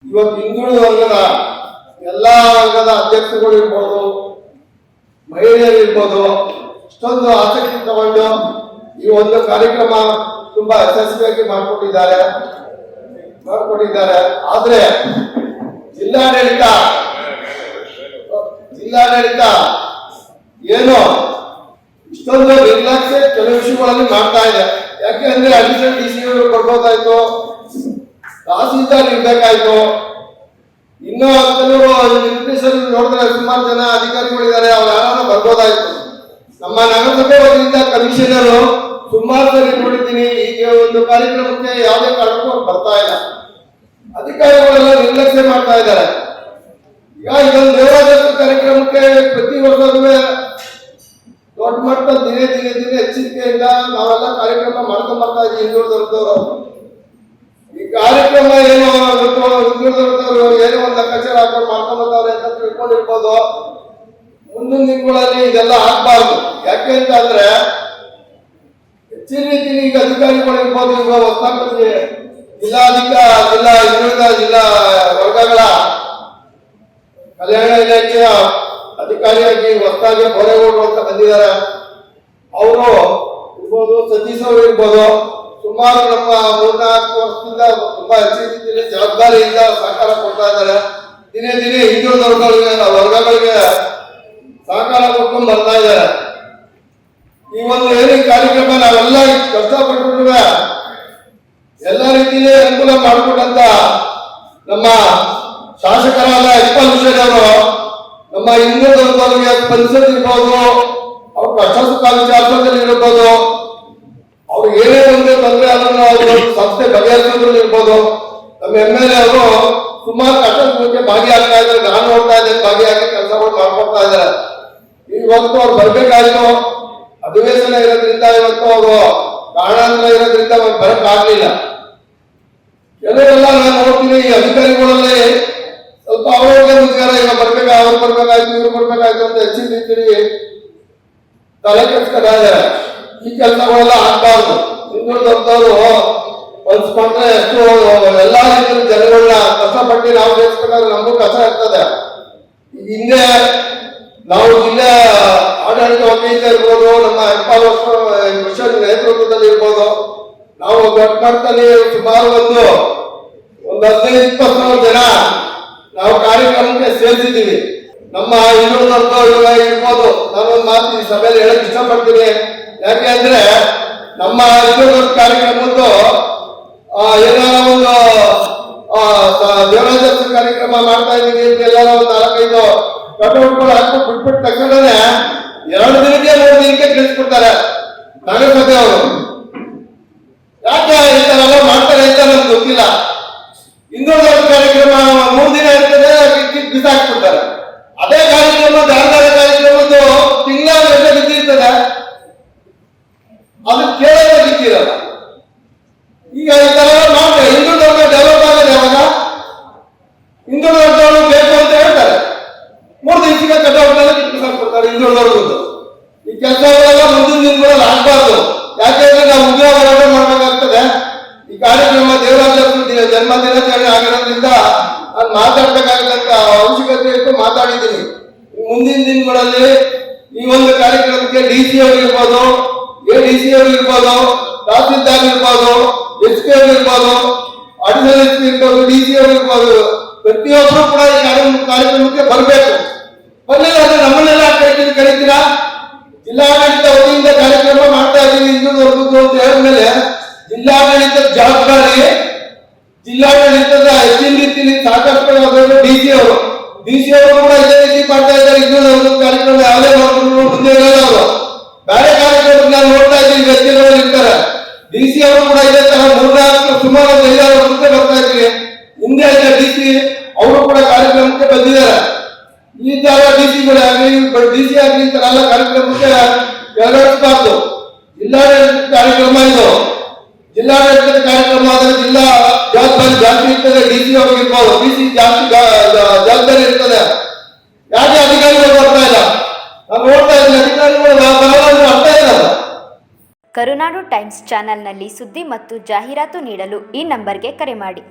ಇವತ್ತು ಹಿಂದುಳಿದ ವರ್ಗದ ಎಲ್ಲಾ ವರ್ಗದ ಅಧ್ಯಕ್ಷರುಗಳು ಇರ್ಬೋದು, ಮಹಿಳೆಯರು ಇರ್ಬೋದು, ಇಷ್ಟೊಂದು ಆಸಕ್ತಿ ತಗೊಂಡು ಈ ಒಂದು ಕಾರ್ಯಕ್ರಮ ತುಂಬಾ ಯಶಸ್ವಿಯಾಗಿ ಮಾಡಿಕೊಟ್ಟಿದ್ದಾರೆ. ಆದ್ರೆ ಜಿಲ್ಲಾಡಳಿತ ಏನು ಇಷ್ಟೊಂದು ನಿರ್ಲಕ್ಷ್ಯ ಕೆಲವು ವಿಷಯಗಳಲ್ಲಿ ಮಾಡ್ತಾ ಇದೆ. ಯಾಕೆಂದ್ರೆ ಅಡಿಷನಲ್ ಡಿಸಿ ಕೊಡ್ಬೋದಾಯ್ತು, ತಹಸೀಲ್ದಾರ್ ಇರ್ಬೇಕಾಯ್ತು, ಇನ್ನೂ ಕೆಲವರು ನಿರ್ದೇಶನ ನೋಡಿದ್ರೆ ಸುಮಾರು ಜನ ಅಧಿಕಾರಿಗಳಿದ್ದಾರೆ, ಅವ್ರು ಯಾರು ಬರ್ಬೋದಾಯ್ತು. ನಮ್ಮ ನಗರಸಭೆ ವತಿಯಿಂದ ಕಮಿಷನರು ಸುಮಾರು ಸರಿ ನೋಡಿದ್ದೀನಿ, ಈಗ ಒಂದು ಕಾರ್ಯಕ್ರಮಕ್ಕೆ ಯಾವುದೇ ಕಾರಣಕ್ಕೂ ಬರ್ತಾ ಇಲ್ಲ. ಅಧಿಕಾರಿಗಳೆಲ್ಲ ನಿರ್ಲಕ್ಷ್ಯ ಮಾಡ್ತಾ ಇದ್ದಾರೆ. ಈಗ ಇದೊಂದು ದೇವರಾಜ ಕಾರ್ಯಕ್ರಮಕ್ಕೆ ಪ್ರತಿ ವರ್ಷದೂ ದೊಡ್ಡ ಮಟ್ಟ ದಿನೇ ಎಚ್ಚರಿಕೆಯಿಂದ ನಾವೆಲ್ಲ ಕಾರ್ಯಕ್ರಮ ಮಾಡ್ಕೊಂಡ್ ಬರ್ತಾ ಇದ್ದೀವಿ. ಹಿಂದುಳಿದವರು ಈ ಕಾರ್ಯಕ್ರಮ ಏನೋ ಹಿಂದುಳಿದವರು ಏನೋ ಒಂದು ಲೆಕ್ಕಾಚಾರ ಹಾಕೊಂಡು ಮಾಡ್ಕೊಂಡ್ ಬರ್ತಾವ್ರೆ ಅಂತ ತಿಳ್ಕೊಂಡಿರ್ಬೋದು. ಮುಂದಿನ ದಿನಗಳಲ್ಲಿ ಇದೆಲ್ಲ ಆಗ್ಬಾರ್ದು. ಯಾಕೆ ಅಂತ ಅಂದ್ರೆ ಹೆಚ್ಚಿನ ರೀತಿಯಲ್ಲಿ ಈಗ ಅಧಿಕಾರಿಗಳಿರ್ಬೋದು, ಈಗ ಹೊಸದಾಗಿ ಜಿಲ್ಲಾ ವರ್ಗಗಳ ಕಲ್ಯಾಣ ಇಲಾಖೆಯ ಅಧಿಕಾರಿಯಾಗಿ ಹೊಸದಾಗಿ ಬೋರೇಗೌಡರು ಅಂತ ಬಂದಿದ್ದಾರೆ. ಅವರು ಇರ್ಬೋದು, ಸತೀಶ್ ಅವರು ಇರ್ಬೋದು, ಸುಮಾರು ನಮ್ಮ 3-4 ವರ್ಷದಿಂದ ತುಂಬಾ ಹೆಚ್ಚಿನ ರೀತಿಯಲ್ಲಿ ಜವಾಬ್ದಾರಿಯಿಂದ ಸಹಕಾರ ಕೊಡ್ತಾ ಇದ್ದಾರೆ. ದಿನೇ ಹಿಂದುಳಿದ ವರ್ಗಗಳಿಗೆ ಸಹಕಾರ ಕೊಟ್ಕೊಂಡು ಬರ್ತಾ ಇದ್ದಾರೆ. ಈ ಒಂದು ಏನೇನು ಕಾರ್ಯಕ್ರಮ ನಾವೆಲ್ಲ ಕಷ್ಟಪಟ್ಟು ಎಲ್ಲ ರೀತಿಯಲ್ಲಿ ಅನುಕೂಲ ಮಾಡಿಕೊಟ್ಟಂತ ನಮ್ಮ ಶಾಸಕರಾದ ಇಕ್ಬಾಲ್ ಹುಸೇನ್ ಅವರು ನಮ್ಮ ಹಿಂದುಳಿದ ವರ್ಗಗಳಿಗೆ ಸ್ಪಂದಿಸೋದಿರ್ಬೋದು, ಅವ್ರ ಕಷ್ಟ ಸುಖ ವಿಚಾರದಲ್ಲಿ ಇರ್ಬೋದು, ಅವ್ರು ಏನೇ ಒಂದು ತೊಂದರೆ ಅದನ್ನು ಅವರು ಸಂಸ್ಥೆ ಬಗೆಹರಿಸೋದ್ರಲ್ಲಿ ಇರ್ಬೋದು. ನಮ್ಮ MLA ಅವರು ಸುಮಾರು ಕಷ್ಟ ಸುಖಕ್ಕೆ ಭಾಗಿಯಾಗ್ತಾ ಇದ್ದಾರೆ. ನಾನು ನೋಡ್ತಾ ಇದ್ದೇನೆ, ಭಾಗಿಯಾಗಿ ಕೆಲಸಗಳು ಮಾಡ್ಕೊಡ್ತಾ ಇದ್ದಾರೆ. ಇವತ್ತು ಅವ್ರು ಬರ್ಬೇಕಾಯ್ತು, ಅಧಿವೇಶನ ಇರೋದ್ರಿಂದ ಇವತ್ತು ಅವರು ಕಾರಣಾಂತರ ಇರೋದ್ರಿಂದ ಅವ್ರು ಬರಕ್ಕಾಗ್ಲಿಲ್ಲ. ಕೆಲವರೆಲ್ಲ ನಾನು ನೋಡ್ತೀನಿ, ಈ ಅಧಿಕಾರಿಗಳಲ್ಲಿ ಸ್ವಲ್ಪ ಅವ್ರಿಗೆ ಮುಖ್ಯಾರ ಈಗ ಅವ್ರು ಬರ್ಬೇಕಾಯ್ತು, ಇವ್ರು ಬರ್ಬೇಕಾಯ್ತು ಅಂತ ಹೆಚ್ಚಿನ ರೀತಿಯಲ್ಲಿ ತಲೆ ಕೆಡ್ಸ್ಕೊತಾ ಇದ್ದಾರೆ. ಈ ಕೆಲಸಗಳೆಲ್ಲ ಆಗ್ಬಾರ್ದು. ಹಿಂದುಳಿದವರು ಹೊಂದ್ಕೊಂಡ್ರೆ ಎಷ್ಟು ಎಲ್ಲಾ ರೀತಿಯ ಜನಗಳನ್ನ ಕಷ್ಟಪಟ್ಟು ನಾವು ಬೆಳೆಸ್ಕೊಂಡ್ರೆ ನಮಗೂ ಕಷ್ಟ ಇರ್ತದೆ. ಹಿಂದೆ ನಾವು ಜಿಲ್ಲೆ ಆಡಳಿತ ವತಿಯಿಂದ ಇರ್ಬೋದು, ನಮ್ಮ ಇಕ್ಬಾಲ್ ಹುಸೇನ್ ನೇತೃತ್ವದಲ್ಲಿ ಇರ್ಬೋದು, ನಾವು ದೊಡ್ಡ ಮಟ್ಟದಲ್ಲಿ ಸುಮಾರು ಒಂದು 15-20 ಜನ ನಾವು ಕಾರ್ಯಕ್ರಮಕ್ಕೆ ಸೇರಿಸಿದ್ದೀವಿ. ನಮ್ಮ ಹಿಂದುಳಿದವರು ಇರ್ಬೋದು. ನಾನೊಂದು ಮಾತು ಈ ಸಭೆಯಲ್ಲಿ ಹೇಳಕ್ ಇಷ್ಟಪಡ್ತೀನಿ. ಯಾಕೆ ಅಂದ್ರೆ ನಮ್ಮ ಹಿಂದುಳಿದ ಕಾರ್ಯಕ್ರಮದ್ದು ಏನಾರ ಒಂದು ದೇವರಾಜ ಕಾರ್ಯಕ್ರಮ ಮಾಡ್ತಾ ಇದ್ದೀವಿ ಅಂತ ಎಲ್ಲಾರ ಒಂದು 4-5 ಕಟೌಟ್ಗಳು ಹಾಕಿ ಬಿಟ್ಬಿಟ್ಟು ತಕ್ಷಣನೇ 2 ದಿನಕ್ಕೆ 3 ದಿನಕ್ಕೆ ಕಳಿಸ್ಬಿಡ್ತಾರೆ ನಗರಸಭೆ ಅವರು. ಯಾಕೆ ಈ ತರ ಎಲ್ಲ ಮಾಡ್ತಾರೆ ಅಂತ ನಮ್ಗೆ ಗೊತ್ತಿಲ್ಲ. ಹಿಂದುಳಿದ ಕಾರ್ಯಕ್ರಮ 3 ದಿನ ಇರ್ತದೆ, ಬಿಸಾಕ್ಬಿಡ್ತಾರೆ. ಅದೇ ಕಾರ್ಯಕ್ರಮ ಧಾರವಾಡ ಕಾರ್ಯಕ್ರಮದ್ದು ತಿಂಗಳ ಬಿದ್ದಿರ್ತದೆ, ಅದು ಕೇಳೋದಿಕ್ಕಿರಲ್ಲ. ಈಗ ಈ ತರ ಮಾಡ್ತಾರೆ. ಹಿಂದುಳಿದವ್ರಿಗೆ ಡೆವಲಪ್ ಆಗೋದು ಯಾವಾಗ? ಹಿಂದುಳಿದವರು ಬೇಕು ಅಂತ ಹೇಳ್ತಾರೆ, 3 ದಿವಸಕ್ಕೆ ಕಟೌಟ್ನಲ್ಲಿ ಬಿಸಾಕ್ಬಿಡ್ತಾರೆ ಹಿಂದುಳಿದವ್ರದ್ದು. ಈ ಕೆಲಸಗಳೆಲ್ಲ ಮುಂದಿನ ದಿನಗಳಲ್ಲಿ ಆಗ್ಬಾರ್ದು. ಯಾಕೆಂದ್ರೆ ನಾವು ಉದ್ಯೋಗ ಹೋರಾಟ ಮಾಡ್ಬೇಕಾಗ್ತದೆ. ಈ ಕಾರ್ಯಕ್ರಮ ದೇವರಾಜ ಜನ್ಮ ದಿನಾಚರಣೆ ಆಗಿರೋದ್ರಿಂದ ನಾನು ಮಾತಾಡ್ಬೇಕಾಗಂತ ಅವಶ್ಯಕತೆ ಇತ್ತು, ಮಾತಾಡಿದ್ದೀನಿ. ಮುಂದಿನ ದಿನಗಳಲ್ಲಿ ಈ ಒಂದು ಕಾರ್ಯಕ್ರಮಕ್ಕೆ DC ಅವರು ಇರ್ಬೋದು, ADC ಅವರು ಇರ್ಬೋದು, ತಹಸೀಲ್ದಾರ್ ಇರ್ಬೋದು, SP ಅವರು ಇರ್ಬೋದು, ಅಡಿಷನಲ್ SP ಇರ್ಬೋದು, DC ಅವರು ಇರ್ಬೋದು, ಪ್ರತಿಯೊಬ್ಬರು ಕೂಡ ಈ ಕಾರ್ಯಕ್ರಮಕ್ಕೆ ಬರಬೇಕು. ಬರ್ಲಿಲ್ಲ ಅಂದ್ರೆ ನಮ್ಮನ್ನೆಲ್ಲ ಕರೀತೀರಾ? ಜಿಲ್ಲಾಡಳಿತ ವತಿಯಿಂದ ಕಾರ್ಯಕ್ರಮ ಮಾಡ್ತಾ ಇದ್ದೀವಿ ಹಿಂದುಳಿದವರ್ಗದ್ದು ಅಂತ ಹೇಳಿದ್ಮೇಲೆ ಜಿಲ್ಲಾಡಳಿತದ ಜವಾಬ್ದಾರಿ, ಜಿಲ್ಲಾಡಳಿತದ ಹೆಚ್ಚಿನ ರೀತಿಯಲ್ಲಿ ಸಾಕಷ್ಟು DC ಅವರು ಕೂಡ ಇದೇ ರೀತಿ ಮಾಡ್ತಾ ಇದ್ದಾರೆ. ಹಿಂದುಳಿದವರ್ಗದ ಕಾರ್ಯಕ್ರಮ ಯಾವುದೇ ಮಾಡಿದ್ರು ಮುಂದೆ ಇರಲ್ಲ. ಅವರು ಬೇರೆ ಕಾರ್ಯಕ್ರಮ ನಾನು ನೋಡ್ತಾ ಇದ್ದೀನಿ, ವ್ಯಕ್ತಿಗಳು ಇರ್ತಾರೆ. DC ಅವರು ಕೂಡ ಇದೇ ತರ 3-4 ಸುಮಾರು 5-6 ವರ್ಷಕ್ಕೆ ಬರ್ತಾ ಇದ್ದೀವಿ. ಹಿಂದೆ DC ಅವರು ಕೂಡ ಕಾರ್ಯಕ್ರಮಕ್ಕೆ ಬಂದಿದ್ದಾರೆ. ಈ ತರ DC ಆಗಲಿ ಈ ತರ ಎಲ್ಲ ಕಾರ್ಯಕ್ರಮಕ್ಕೆ ಕೆಳಗಿಳಿಸಬಾರ್ದು. ಜಿಲ್ಲಾಡಳಿತ ಕಾರ್ಯಕ್ರಮ ಇದು. ಜಿಲ್ಲಾಡಳಿತದ ಕಾರ್ಯಕ್ರಮ ಆದ್ರೆ ಜಿಲ್ಲಾ ಜವಾಬ್ದಾರಿ ಜಾಸ್ತಿ ಇರ್ತದೆ. DC ಅವ್ರಿಗಿರ್ಬೋದು, DC ಜಾಸ್ತಿ ಜವಾಬ್ದಾರಿ ಇರ್ತದೆ. ಯಾಕೆ ಅಧಿಕಾರಿಗಳು ಬರ್ತಾ ಇಲ್ಲ? ನಾನು ನೋಡ್ತಾ ಇದ್ದೀನಿ, ಅಧಿಕಾರಿಗಳು ಅರ್ಥ ಇರಲ್ಲ. ಕರುನಾಡು ಟೈಮ್ಸ್ ಚಾನೆಲ್ನಲ್ಲಿ ಸುದ್ದಿ ಮತ್ತು ಜಾಹೀರಾತು ನೀಡಲು ಈ ನಂಬರ್ಗೆ ಕರೆ ಮಾಡಿ.